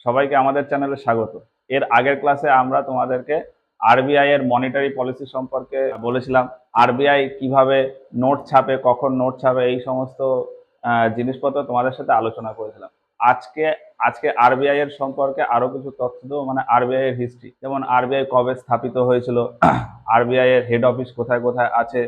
সবাইকে আমাদের চ্যানেলে স্বাগত। এর আগের ক্লাসে আমরা তোমাদেরকে আরবিআই এর মনিটারি পলিসি সম্পর্কে বলেছিলাম। আরবিআই কিভাবে নোট ছাপে, কখন নোট ছাপে, এই সমস্ত জিনিসপত্র তোমাদের সাথে আলোচনা করেছিলাম। আজকে আজকে আরবিআই এর সম্পর্কে আরো কিছু তথ্য দেবো, মানে আরবিআই এর হিস্ট্রি, যেমন আরবিআই কবে স্থাপিত হয়েছিল, আরবিআই এর হেড অফিস কোথায় কোথায় আছে,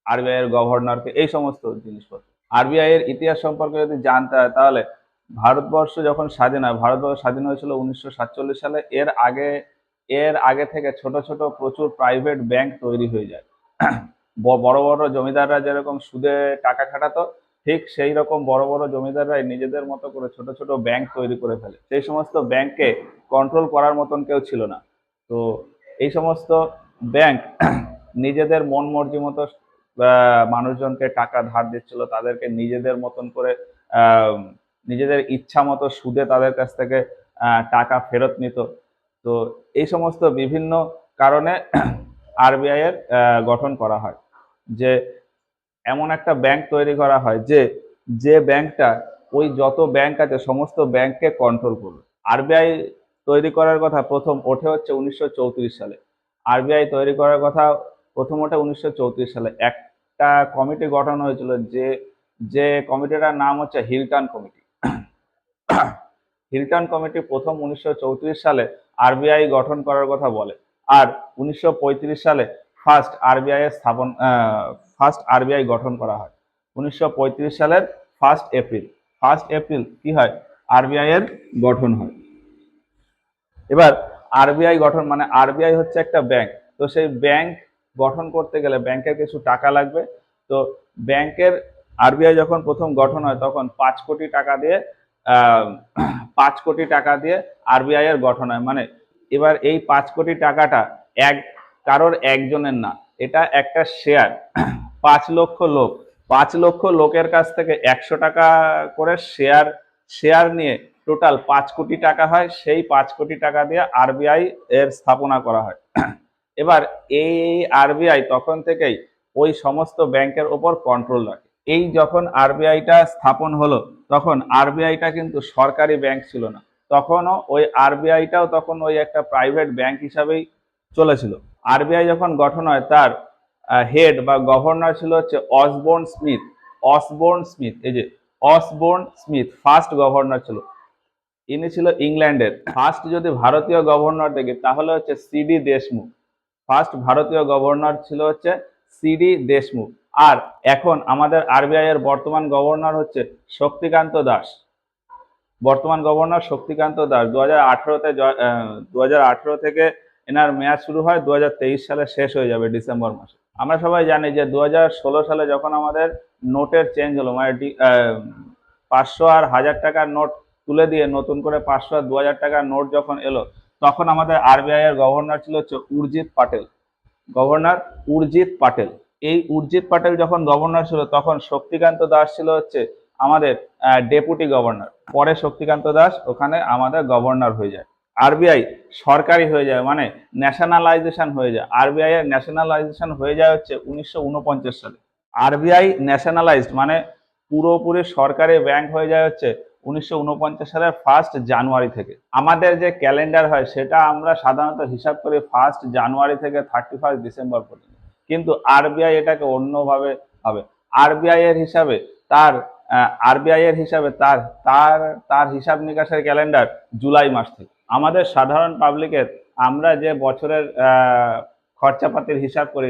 আরবিআই এর গভর্নরকে, এই সমস্ত জিনিসপত্র। আরবিআই এর ইতিহাস সম্পর্কে যদি জানতে হয় তাহলে ভারতবর্ষ যখন স্বাধীন হয়, ভারতবর্ষ স্বাধীন হয়েছিল 1947 সালে। এর আগে থেকে ছোট ছোট প্রচুর প্রাইভেট ব্যাংক তৈরি হয়ে যায়। বড় বড় জমিদাররা যেরকম সুদে টাকা খাটাতো, ঠিক সেই রকম বড় বড় জমিদাররাই নিজেদের মতো করে ছোট ছোট ব্যাংক তৈরি করে ফেলে। সেই সমস্ত ব্যাংককে কন্ট্রোল করার মতন কেউ ছিল না। তো এই সমস্ত ব্যাংক নিজেদের মন মর্জি মতো মানুষজনকে টাকা ধার দিচ্ছিল, তাদেরকে নিজেদের মতন করে নিজেদের ইচ্ছা মতো সুদে তাদের কাছ থেকে টাকা ফেরত নিত। তো এই সমস্ত বিভিন্ন কারণে আরবিআই এর গঠন করা হয়, যে এমন একটা ব্যাংক তৈরি করা হয় যে ব্যাংকটা ওই যত ব্যাংক আছে সমস্ত ব্যাংককে কন্ট্রোল করবে। আরবিআই তৈরি করার কথা প্রথম ওঠে হচ্ছে 1934 সালে। আরবিআই তৈরি করার কথা প্রথম ওঠে 1934 সালে। একটা কমিটি গঠন হয়েছিল, যে কমিটিটার নাম হচ্ছে হিলটন কমিটি। হিলটন কমিটি প্রথম 1934 সালে আরবিআই গঠন করার কথা বলে। আর 1935 সালে ফার্স্ট আরবিআই গঠন করা হয়। 1935 সালের 1 এপ্রিল কি হয়, আরবিআই এর গঠন হয়। এবার আরবিআই গঠন মানে আরবিআই হচ্ছে একটা ব্যাংক। তো সেই ব্যাংক গঠন করতে গেলে ব্যাংকের কিছু টাকা লাগবে। তো ব্যাংকের আরবিআই যখন প্রথম গঠন হয় তখন 5 কোটি টাকা দিয়ে 5 কোটি টাকা দিয়ে আরবিআই এর গঠন হয়। মানে এবার এই 5 কোটি টাকাটা কারোর একজনের না, এটা একটা শেয়ার। 5 লক্ষ লোকের কাছ থেকে 100 টাকা করে শেয়ার নিয়ে টোটাল 5 কোটি টাকা হয়। সেই 5 কোটি টাকা দিয়ে আরবিআই এর স্থাপনা করা হয়। এবার এই আরবিআই তখন থেকেই ওই সমস্ত ব্যাংকের ওপর কন্ট্রোল রাখে। এই যখন আরবিআইটা স্থাপন হলো তখন আরবিআইটা কিন্তু সরকারি ব্যাংক ছিল না, তখনও ওই আরবিআইটাও তখন ওই একটা প্রাইভেট ব্যাংক হিসাবেই চলেছিল। আরবিআই যখন গঠন হয় তার হেড বা গভর্নর ছিল হচ্ছে অসবোর্ন স্মিথ। এই যে অসবোর্ন স্মিথ ফার্স্ট গভর্নর ছিল। ইনি ছিল ইংল্যান্ডের। ফার্স্ট যদি ভারতীয় গভর্নর দেখি তাহলে হচ্ছে সিডি দেশমুখ। ফার্স্ট ভারতীয় গভর্নর ছিল হচ্ছে সিডি দেশমুখ। আর এখন আমাদের আরবিআই এর বর্তমান গভর্নর হচ্ছে শক্তিকান্ত দাস। বর্তমান গভর্নর শক্তিকান্ত দাস 2018 থেকে এনার মেয়াদ শুরু হয়, 2023 সালে শেষ হয়ে যাবে ডিসেম্বর মাসে। আমরা সবাই জানি যে 2016 সালে যখন আমাদের নোটের চেঞ্জ হলো, মানে 500 আর 1000 টাকার নোট তুলে দিয়ে নতুন করে 500 আর 2000 টাকার নোট যখন এলো, তখন আমাদের আরবিআই এর গভর্নর ছিল হচ্ছে গভর্নর উর্জিত পাটেল। এই উর্জিত পাটেল যখন গভর্নর ছিল তখন শক্তিকান্ত দাস ছিল হচ্ছে আমাদের ডেপুটি গভর্নর। পরে শক্তিকান্ত দাস ওখানে আমাদের গভর্নর হয়ে যায়। আরবিআই সরকারি হয়ে যায়, মানে ন্যাশনালাইজেশন হয়ে যায়। আরবিআই এর ন্যাশনালাইজেশন হয়ে যায় হচ্ছে 1949 সালে। আরবিআই ন্যাশনালাইজড মানে পুরোপুরি সরকারি ব্যাংক হয়ে যায় হচ্ছে 1949 সালের 1 জানুয়ারি থেকে। আমাদের যে ক্যালেন্ডার হয় সেটা আমরা সাধারণত হিসাব করি 1 জানুয়ারি থেকে 31 ডিসেম্বর পর্যন্ত, কিন্তু আরবিআই এটাকে অন্যভাবে হবে। আরবিআই এর হিসাবে তার হিসাব নিকাশের ক্যালেন্ডার জুলাই মাস থেকে। আমাদের সাধারণ পাবলিকের আমরা যে বছরের খরচাপাতির হিসাব করি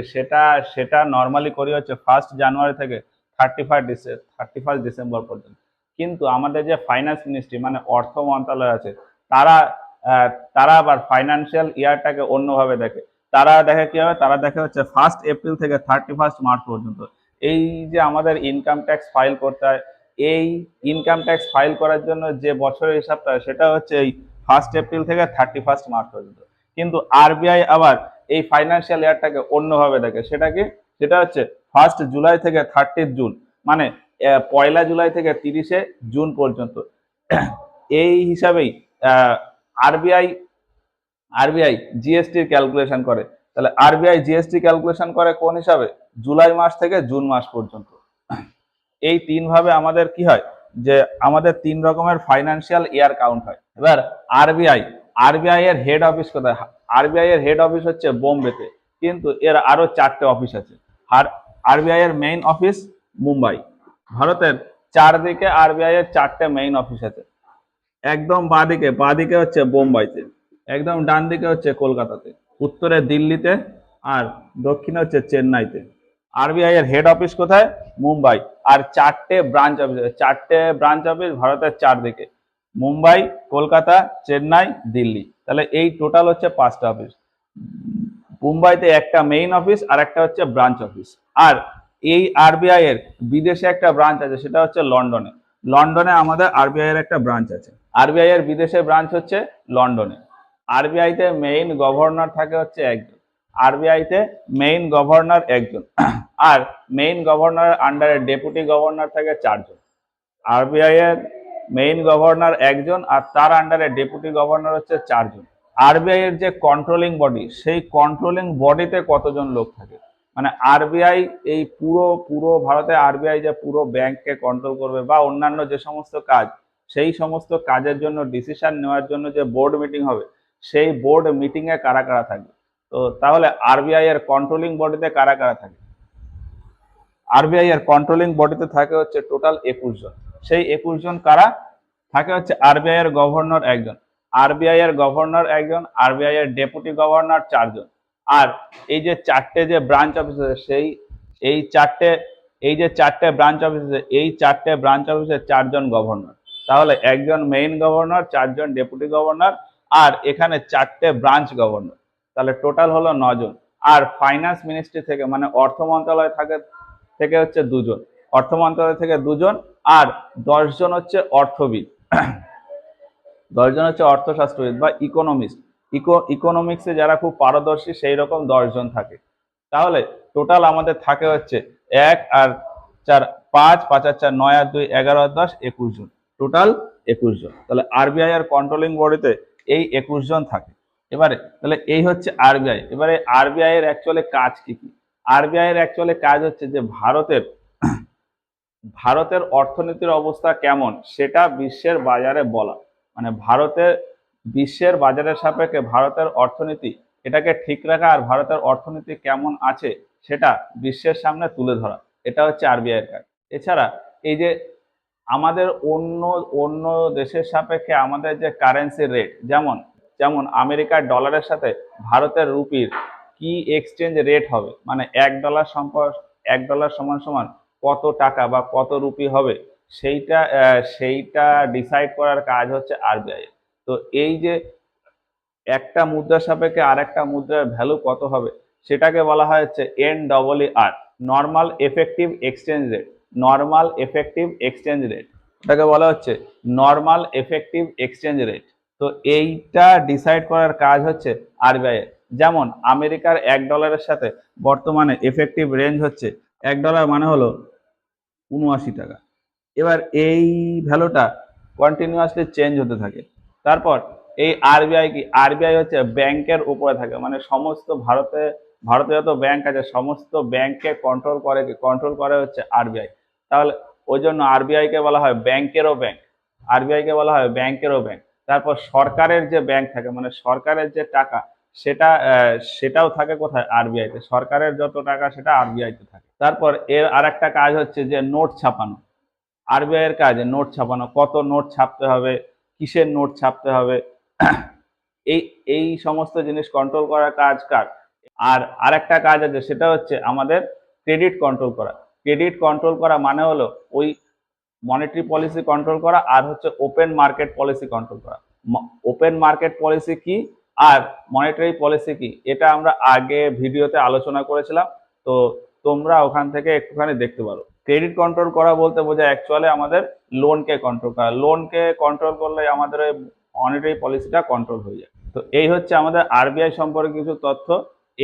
সেটা নর্মালি করি হচ্ছে 1 জানুয়ারি থেকে 31 ডিসেম্বর পর্যন্ত। কিন্তু আমাদের যে ফাইন্যান্স মিনিস্ট্রি মানে অর্থ মন্ত্রণালয় আছে, তারা আবার ফাইন্যান্সিয়াল ইয়ারটাকে অন্যভাবে দেখে। তারা দেখে কি হবে, তারা দেখে হচ্ছে 1 এপ্রিল থেকে 31 মার্চ পর্যন্ত। এই যে আমাদের ইনকাম ট্যাক্স ফাইল করতে হয়, এই ইনকাম ট্যাক্স ফাইল করার জন্য যে বছরের হিসাবটা হয় সেটা হচ্ছে এই 1 এপ্রিল থেকে 31 মার্চ পর্যন্ত। কিন্তু আরবিআই আবার এই ফাইন্যান্সিয়াল ইয়ারটাকে অন্যভাবে দেখে। সেটা হচ্ছে 1 জুলাই থেকে 30 জুন, মানে 1 জুলাই থেকে 30 জুন পর্যন্ত। এই হিসাবেই আরবিআই জিএসটির ক্যালকুলেশন করে। তাহলে আরবিআই জিএসটি ক্যালকুলেশন করে কোন হিসাবে, জুলাই মাস থেকে জুন মাস পর্যন্ত। এই 3 ভাবে আমাদের কি হয়, যে আমাদের 3 রকমের ফাইন্যান্সিয়াল ইয়ার কাউন্ট হয়। এবার আরবিআই, আরবিআই এর হেড অফিস কোথায়? আরবিআই এর হেড অফিস হচ্ছে বোম্বেতে, কিন্তু এর আরো 4টে অফিস আছে। আর আরবিআই এর মেইন অফিস মুম্বাই। ভারতের চারদিকে আরবিআই এর 4টে মেইন অফিস আছে। একদম বাঁদিকে, বাঁদিকে হচ্ছে বোম্বাইতে, একদম ডান দিকে হচ্ছে কলকাতাতে, উত্তরে দিল্লিতে, আর দক্ষিণে হচ্ছে চেন্নাইতে। আরবিআই এর হেড অফিস কোথায়? মুম্বাই। আর 4টে ব্রাঞ্চ অফিস আছে, 4টে ব্রাঞ্চ অফিস ভারতের চারদিকে, মুম্বাই, কলকাতা, চেন্নাই, দিল্লি। তাহলে এই টোটাল হচ্ছে 5টা অফিস। মুম্বাইতে একটা মেইন অফিস আর একটা হচ্ছে ব্রাঞ্চ অফিস। আর এই আরবিআই এর বিদেশে একটা ব্রাঞ্চ আছে, সেটা হচ্ছে লন্ডনে। লন্ডনে আমাদের আরবিআই এর একটা ব্রাঞ্চ আছে। আরবিআই এর বিদেশে ব্রাঞ্চ হচ্ছে লন্ডনে। আরবিআই তে মেইন গভর্নর থাকে হচ্ছে একজন। আরবিআই তে মেইন গভর্নর একজন, আর মেইন গভর্নরের আন্ডারে ডেপুটি গভর্নর থাকে 4জন। আরবিআই এর মেইন গভর্নর একজন আর তার আন্ডারে ডেপুটি গভর্নর হচ্ছে 4জন। আরবিআই এর যে কন্ট্রোলিং বডি, সেই কন্ট্রোলিং বডিতে কতজন লোক থাকে? মানে আরবিআই এই পুরো পুরো ভারতে আরবিআই যে পুরো ব্যাংককে কন্ট্রোল করবে বা অন্যান্য যে সমস্ত কাজ, সেই সমস্ত কাজের জন্য ডিসিশন নেওয়ার জন্য যে বোর্ড মিটিং হবে, সেই বোর্ড মিটিং এ কারা কারা থাকবে? তো তাহলে আরবিআই এর কন্ট্রোলিং বডিতে কারা কারা থাকে? আরবিআই এর কন্ট্রোলিং বডিতে থাকে হচ্ছে টোটাল 21 জন। সেই 21 জন কারা? থাকে হচ্ছে আরবিআই এর গভর্নর একজন, আরবিআই এর গভর্নর একজন, আরবিআই এর ডেপুটি গভর্নর 4জন। আর এই যে 4টে যে ব্রাঞ্চ অফিস আছে, সেই এই 4টে, এই যে 4টে ব্রাঞ্চ অফিস আছে, এই 4টে ব্রাঞ্চ অফিসে 4জন গভর্নর। তাহলে একজন মেইন গভর্নর, 4জন ডেপুটি গভর্নর, আর এখানে 4টে ব্রাঞ্চ গভর্নর। তাহলে টোটাল হলো 9জন। আর ফাইন্যান্স মিনিস্ট্রি থেকে, মানে অর্থ মন্ত্রণালয় থেকে হচ্ছে 2জন, অর্থ মন্ত্রণালয় থেকে 2জন, আর 10জন হচ্ছে অর্থবিদ, 10জন হচ্ছে অর্থশাস্ত্রবিদ বা ইকোনমিস্ট। ইকোনমিক্সে যারা খুব পারদর্শী, সেই রকম 10জন থাকে। তাহলে টোটাল আমাদের থাকে হচ্ছে 1 আর 4 5, 5 আর 4 9 আর 2 11 আর 10 21 জন, টোটাল 21 জন। তাহলে আরবিআই এর কন্ট্রোলিং বডিতে এই 21 জন থাকে। এবারে তাহলে এই হচ্ছে আরবিআই। এবারে আরবিআই এর অ্যাকচুয়ালি কাজ কি কি? আরবিআই এর অ্যাকচুয়ালি কাজ হচ্ছে যে ভারতের অর্থনীতির অবস্থা কেমন সেটা বিশ্বের বাজারে বলা, মানে ভারতের বিশ্বের বাজারের সাপেক্ষে ভারতের অর্থনীতি, এটাকে ঠিক রাখা, আর ভারতের অর্থনীতি কেমন আছে সেটা বিশ্বের সামনে তুলে ধরা, এটা হচ্ছে আরবিআই এর কাজ। এছাড়া এই যে আমাদের অন্য অন্য দেশের সাপেক্ষে আমাদের যে কারেন্সি রেট, যেমন যেমন আমেরিকার ডলারের সাথে ভারতের রুপির কি এক্সচেঞ্জ রেট হবে, মানে $1 সমান সমান কত টাকা বা কত রুপি হবে, সেইটা ডিসাইড করার কাজ হচ্ছে আরবিআই। তো এই যে একটা মুদ্রার সাপেক্ষে আর একটা মুদ্রার ভ্যালু কত হবে, সেটাকে বলা হয় হচ্ছে NER, normal effective exchange rate. Normal effective exchange rate, এটাকে বলা হচ্ছে নর্মাল এফেক্টিভ এক্সচেঞ্জ রেট। তো এইটা ডিসাইড করার কাজ হচ্ছে আরবিআই এর। যেমন আমেরিকার $1 সাথে বর্তমানে এফেক্টিভ রেঞ্জ হচ্ছে, $1 মানে হলো 79 টাকা। এবার এই ভ্যালুটা কন্টিনিউয়াসলি চেঞ্জ হতে থাকে। তারপর এই আরবিআই কি? আরবিআই হচ্ছে ব্যাংকের উপরে থাকে, মানে সমস্ত ভারতে যত ব্যাংক আছে সমস্ত ব্যাংককে কন্ট্রোল করে হচ্ছে আরবিআই। তাহলে ওই জন্য আরবিআই কে বলা হয় ব্যাংকেরও ব্যাংক। আরবিআই কে বলা হয় ব্যাংকেরও ব্যাংক। তারপর সরকারের যে ব্যাংক থাকে, মানে সরকারের যে টাকা, সেটাও থাকে কোথায়? আরবিআই তে। সরকারের যত টাকা সেটা আরবিআই তে থাকে। তারপর এর আর একটা কাজ হচ্ছে যে নোট ছাপানো। আরবিআই এর কাজ নোট ছাপানো, কত নোট ছাপতে হবে, কিসের নোট ছাপতে হবে, এই এই সমস্ত জিনিস কন্ট্রোল করার কাজ কার? আর আরেকটা কাজ আছে, সেটা হচ্ছে আমাদের ক্রেডিট কন্ট্রোল করা। ক্রেডিট কন্ট্রোল করা মানে হলো ওই মনিটারি পলিসি কন্ট্রোল করা, আর হচ্ছে ওপেন মার্কেট পলিসি কন্ট্রোল করা। ওপেন মার্কেট পলিসি কি আর মনিটারি পলিসি কি, এটা আমরা আগে ভিডিওতে আলোচনা করেছিলাম, তো তোমরা ওখান থেকে একটুখানি দেখতে পারো। ক্রেডিট কন্ট্রোল করা বলতে বোঝায় অ্যাকচুয়ালি আমাদের লোনকে কন্ট্রোল করা। লোনকে কন্ট্রোল করলে আমাদের ওই মনিটারি পলিসিটা কন্ট্রোল হয়ে যায়। তো এই হচ্ছে আমাদের আরবিআই সম্পর্কে কিছু তথ্য।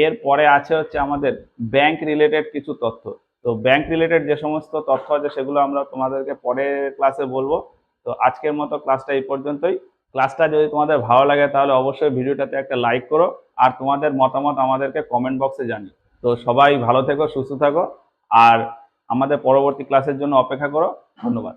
এর পরে আছে হচ্ছে আমাদের ব্যাংক রিলেটেড কিছু তথ্য। তো ব্যাংক রিলেটেড যে সমস্ত তথ্য আছে সেগুলো আমরা তোমাদেরকে পরের ক্লাসে বলবো। তো আজকের মতো ক্লাসটা এই পর্যন্তই। ক্লাসটা যদি তোমাদের ভালো লাগে তাহলে অবশ্যই ভিডিওটাতে একটা লাইক করো, আর তোমাদের মতামত আমাদেরকে কমেন্ট বক্সে জানিও। তো সবাই ভালো থেকো, সুস্থ থাকো, আর আমাদের পরবর্তী ক্লাসের জন্য অপেক্ষা করো। ধন্যবাদ।